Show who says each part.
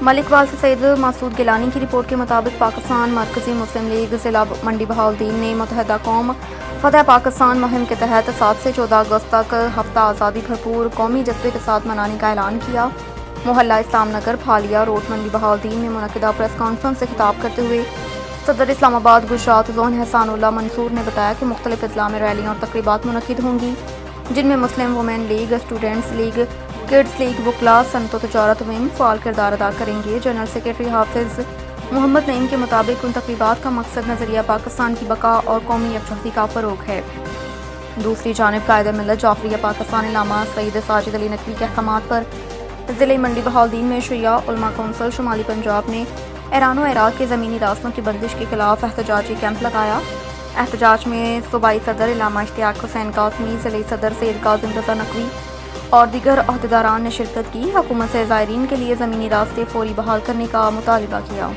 Speaker 1: मलिकवाल से सैयद मासूद गिलानी की रिपोर्ट के मुताबिक पाकिस्तान मरकजी मुस्लिम लीग ज़िला मंडी बहाउद्दीन ने मुत्तहदा कौम फ़तह पाकिस्तान मुहिम के तहत 7 से 14 अगस्त तक हफ्ता आज़ादी भरपूर कौमी जज्बे के साथ मनाने का ऐलान किया। मोहल्ला इस्लाम नगर फालिया रोड मंडी बहाउद्दीन में मुनक़िदा प्रेस कॉन्फ्रेंस से खिताब करते हुए सदर इस्लामाबाद गुजरात जोन एहसानुल्लाह मंसूर ने बताया कि मुख्तलिफ अजला में रैलियाँ और तकरीबात मुनक़िद होंगी, जिनमें Muslim women league, students league, kids league, वकला, सनत व तजारत विंग फ़ाल किरदार अदा करेंगे। जनरल सेक्रेटरी हाफिज़ मोहम्मद नईम के मुताबिक उन तकरीबात का मकसद नज़रिया पाकिस्तान की बका और कौमी यकजहती का फ़रोग़ है। दूसरी जानिब कायदे मिल्लत जाफरिया पाकिस्तान इलामा सईद साजिद अली नकवी के अहकामात पर ज़िले मंडी बहाउद्दीन में शरिया उलमा कौंसिल शुमाली पंजाब ने ईरान और इराक़ के ज़मीनी रास्तों की बंदिश के खिलाफ एहतजाजी कैंप लगाया। एहतजाज में सूबाई सदर इलामा इश्तियाक हुसैन कासमी, ज़िले सदर सैयद काज़िम रज़ा नकवी और दीगर अहदेदारान ने शिरकत की। हुकूमत से ज़ायरीन के लिए ज़मीनी रास्ते फौरी बहाल करने का मुतालबा किया।